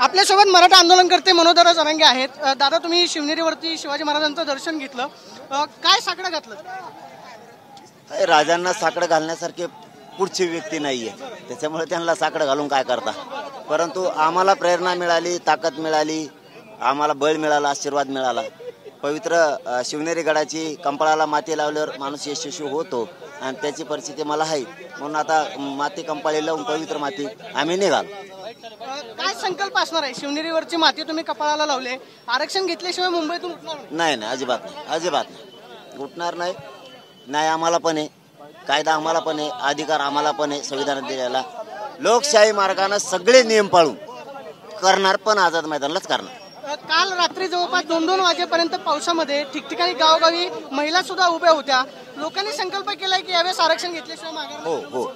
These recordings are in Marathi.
आपल्यासोबत मराठा आंदोलनकर्ते मनोधर जरांगे आहेत। दादा, तुम्ही शिवनेरीवरती शिवाजी महाराजांचं दर्शन घेतलं, काय साकडं घातलं? राजांना साकडं घालण्यासारखे पुढची व्यक्ती नाहीये, त्याच्यामुळे त्यांना साकडं घालून काय करता। परंतु आम्हाला प्रेरणा मिळाली, ताकद मिळाली, आम्हाला बळ मिळाला, आशीर्वाद मिळाला। पवित्र शिवनेरी गडाची कंपाळाला माती लावल्यावर माणूस यशस्वी होतो आणि त्याची परिस्थिती मला आहे। म्हणून आता माती कंपाळी लावून पवित्र माती आम्ही निघालो। काय संकल्प असणार आहे? शिवनेरीवरची माती तुम्ही कपाळाला लावले, आरक्षण घेतल्याशिवाय मुंबईतून उठणार नाही? नाही, अजिबात नाही, अजिबात नाही, उठणार नाही। नाही, आम्हाला पण आहे कायदा, आम्हाला पण आहे अधिकार, आम्हाला पण आहे संविधानात दिलेला। लोकशाही मार्गाने सगळे नियम पाळून करणार, पण आझाद मैदानालाच करणार। काल रात्री जवळपास 2-2 वाजेपर्यंत पावसामध्ये ठिकठिकाणी गावोगावी महिला सुद्धा उभ्या होत्या। लोकांनी संकल्प केलाय की यावेळेस आरक्षण घेतल्याशिवाय मागणार नाही। हो हो,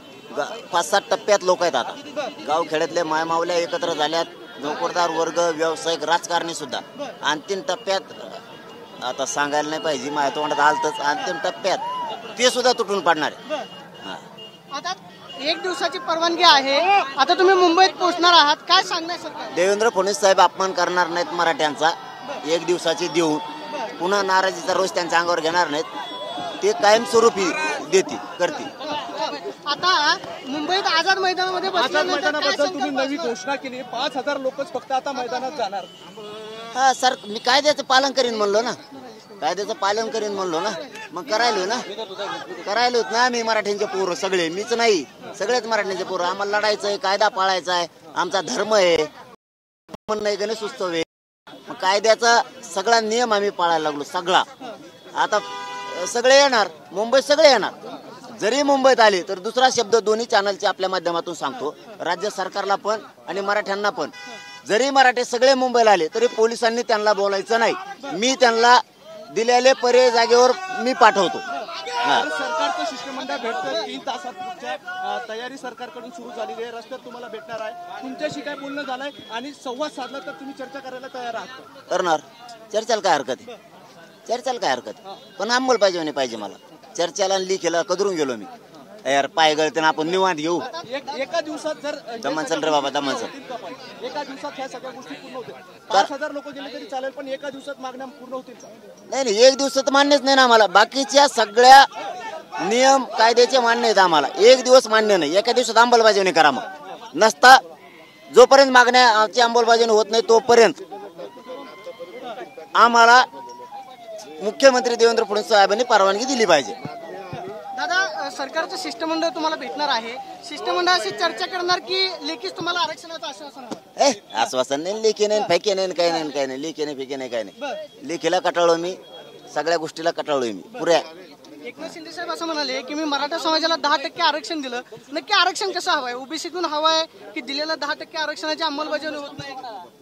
5-7 टप्प्यात लोक आहेत आता। गावखेड्यातले मायमावल्या एकत्र झाल्यात, नोकरदार वर्ग, व्यावसायिक, राजकारणी सुद्धा। अंतिम टप्प्यात आता सांगायला नाही पाहिजे, माझ्या तोंडात आलतच, अंतिम टप्प्यात ते सुद्धा तुटून पडणार आहे। आता 1 दिवसाची परवानगी आहे, आता तुम्ही मुंबईत पोहोचणार आहात, काय सांगणार सरकार? देवेंद्र फडणवीस साहेब अपमान करणार नाहीत मराठ्यांचा 1 दिवसाची देऊन, पुन्हा नाराजीचा रोष त्यांच्या अंगावर घेणार नाहीत, ते कायमस्वरूपी देतील, करतील। आता मुंबईत आझाद मैदानामध्ये मैदानाबद्दल तुम्ही नवी घोषणा केली, 5000 लोकच फक्त आता मैदानात जाणार। हा सर, मी कायद्याचं पालन करीन म्हणलो ना, कायद्याचं पालन करीन म्हणलो ना, मग करायलो ना आम्ही मराठ्यांचे पोरं सगळे, मीच नाही सगळेच मराठ्यांचे पोरं। आम्हाला लढायचं आहे, कायदा पाळायचा आहे, आमचा धर्म आहे, नाही गणेश उत्सव आहे, मग कायद्याचा सगळा नियम आम्ही पाळायला लागलो सगळा। आता सगळे येणार, मुंबईत सगळे येणार। जरी मुंबईत आले तर दुसरा शब्द दोन्ही चॅनलच्या आपल्या माध्यमातून सांगतो, राज्य सरकारला पण आणि मराठ्यांना पण, जरी मराठे सगळे मुंबईला आले तरी पोलिसांनी त्यांना बोलायचं नाही। मी त्यांना दिलेले पर्याय जागेवर मी पाठवतो। सरकारचं शिष्टमंडळ भेटतं 3 तासात तयारी सरकारकडून सुरू झालेली आहे, रस्त्यात तुम्हाला भेटणार आहे, तुमच्याशी काय बोलणं झालंय आणि संवाद साधला तर तुम्ही चर्चा करायला तयार आहात? करणार, चर्चेला काय हरकत आहे, चर्चेला काय हरकत आहे, पण अंमलबजावणी नाही पाहिजे मला। चर्चेला लिखेला कदरून गेलो मी, यार पाय गळते ना, आपण निवांत घेऊ। एका दिवसात जर दमन चल रे बाबा, दमन चल, एका दिवसात ह्या सगळ्या गोष्टी पूर्ण होतील? 5000 लोक गेले तरी चालेल, पण एका दिवसात मागण्या पूर्ण होतील? नाही, 1 दिवसात मान्यच नाही ना आम्हाला, बाकीच्या सगळ्या नियम कायद्याचे मान्य आहेत आम्हाला, 1 दिवस मान्य नाही। एका दिवसात अंमलबजावणी करा, मग नसता जोपर्यंत मागण्याची अंमलबजावणी होत नाही तोपर्यंत आम्हाला मुख्यमंत्री देवेंद्र फडणवीस साहेबांनी परवानगी दिली पाहिजे। दादा, सरकारचं शिष्टमंडळ तुम्हाला भेटणार आहे, शिष्टमंडळाशी चर्चा करणार की लेखीच तुम्हाला आरक्षणाचं आश्वासन? आश्वासन नाही, लेखी नाही, फेके नाही, काही नाही, काही नाही, लेखी नाही, फेके नाही, काही नाही। लेखीला कटाळलो मी, सगळ्या गोष्टीला कटाळलोय मी पुऱ्या। एकनाथ शिंदे साहेब असं म्हणाले की मी मराठा समाजाला 10% आरक्षण दिलं, नक्की आरक्षण कसं हवंय? ओबीसीतून हवंय की दिलेलं 10% आरक्षणाची अंमलबजावणी होत नाही?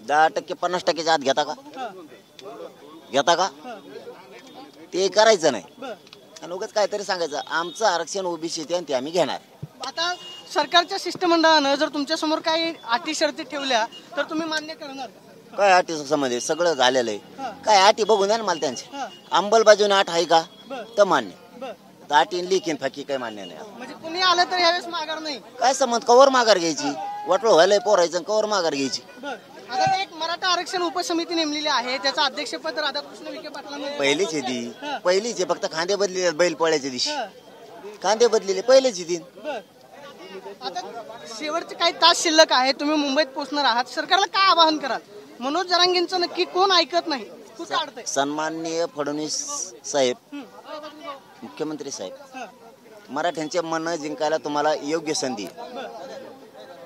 10% 50%च्या आत घेता का? ते करायचं नाही, आणि उगाच काहीतरी सांगायचं आमचं आरक्षण ओबीसी ते आणि ते आम्ही घेणार। आता सरकारच्या शिष्टमंडळानं जर तुमच्या समोर काही अटी शर्ती ठेवल्या तर तुम्ही मान्य करणार? काय अटी संबंधी सगळं झालेलं आहे, काय अटी बघून द्या ना मला त्यांची। अंमलबजावणी अट आहे का तर मान्य, अटी लिखीन फाकी काही मान्य नाही। म्हणजे कुणी आलं तर यावेळेस माघार नाही? काय संबंध, कवर माघार घ्यायची, वाटलं व्हायला पोरायचं, कवर माघार घ्यायची। आता ते एक मराठा आरक्षण उपसमिती नेमलेली आहे, त्याचं अध्यक्षपद राधाकृष्ण विखे पाटलांना पहिलीच आहे ती, पहिलीच आहे, फक्त खांदे बदलेले बैल पोळ्याच्या दिवशी खांदे बदलेले, पहिलेच आहे ती। आता शेवटचे काही तास शिल्लक आहे, तुम्ही मुंबईत पोहोचणार आहात, सरकारला काय आवाहन कराल? मनोज जरांगेंचं नक्की कोण ऐकत नाही, कुठे अडतंय? सन्माननीय फडणवीस साहेब, मुख्यमंत्री साहेब, मराठ्यांचे मन जिंकायला तुम्हाला योग्य संधी,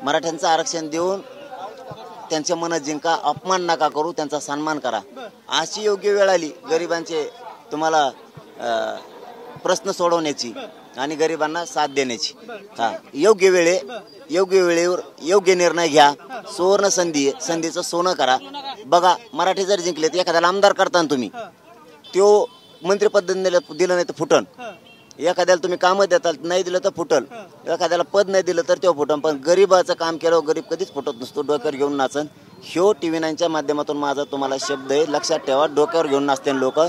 मराठ्यांचं आरक्षण देऊन त्यांचे मन जिंका, अपमान नका करू, त्यांचा सन्मान करा। अशी योग्य वेळ आली गरिबांचे तुम्हाला प्रश्न सोडवण्याची आणि गरिबांना साथ देण्याची। योग्य वेळेवर योग्य निर्णय घ्या, सुवर्ण संधी, संधीचं सोनं करा। बघा, मराठी जर जिंकले तर एखाद्याला आमदार करताना तुम्ही तो मंत्रिपद दिलं नाही तर फुटन, एखाद्याला तुम्ही कामं देताल नाही दिलं तर फुटल, एखाद्याला पद नाही दिलं तर तेव्हा फुटन, पण गरीबाचं काम केलं गरीब कधीच फुटत नसतो, डोक्यावर घेऊन नाचन। ह्यो TV 9च्या माध्यमातून माझा तुम्हाला शब्द आहे, लक्षात ठेवा, डोक्यावर घेऊन नाचते लोक।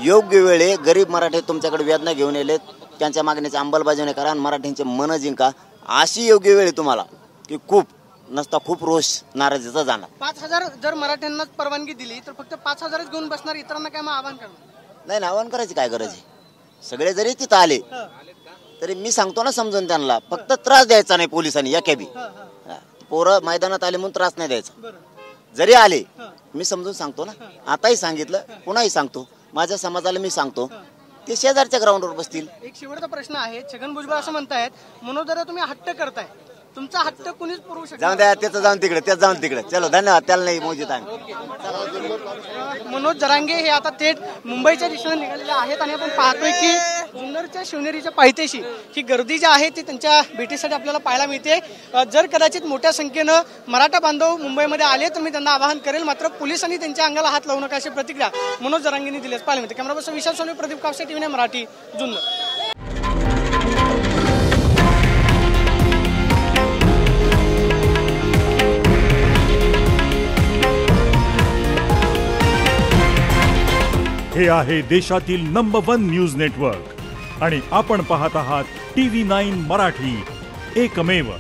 योग्य वेळे गरीब मराठी तुमच्याकडे वेदना घेऊन येलेत, त्यांच्या मागणीची अंमलबजावणी करा आणि मराठ्यांचे मन जिंका। अशी योग्य वेळ तुम्हाला की खूप नसता खूप रोष नाराजीचा जाणार. 5,000 जर मराठ्यांनाच परवानगी दिली तर फक्त 5,000च घेऊन बसणार, इतरांना काय मग आवाहन करणार? नाही ना, आवाहन करायची काय गरज आहे? सगळे जरी तिथं आले तरी मी सांगतो ना समजून त्यांना, फक्त त्रास द्यायचा नाही पोलिसांनी एका बी. पोरं मैदानात आले म्हणून त्रास नाही द्यायचा. जरी आले मी समजून सांगतो ना, आताही सांगितलं पुन्हाही सांगतो, माझ्या समाजाला मी सांगतो, ते शेजारच्या ग्राउंडवर बसतील. एक शेवटचा प्रश्न आहे. छगन भुजबळ असं म्हणतायत, मनोज दादा तुम्ही हट्ट करताय, तुमचा हट्ट कुणीच पुरवू शकत जाऊन द्या, त्याचं जाऊन तिकडे, त्याच जाऊन तिकडे. चलो धन्यवाद, त्याला नाही मोजित आहे. मनोज जरांगे हे आता थेट मुंबईच्या दिशेने निघालेले आहेत आणि आपण पाहतोय की जुन्नरच्या शिवनेरीच्या पायथ्याशी ही गर्दी जी आहे ती त्यांच्या भेटीसाठी आपल्याला पाहायला मिळते. जर कदाचित मोठ्या संख्येनं मराठा बांधव मुंबईमध्ये आले तर मी त्यांना आवाहन करेल, मात्र पोलिसांनी त्यांच्या अंगाला हात लावू नका अशी प्रतिक्रिया मनोज जरांगेंनी दिल्यास पाहायला मिळते. कॅमेरा पर्सन विशाल सोनी, प्रदीप कापसे, टीव्ही मराठी, जुन्नर. हे आहे देशातील नंबर 1 न्यूज नेटवर्क आणि आपण पाहत आहात TV9 मराठी, एकमेव.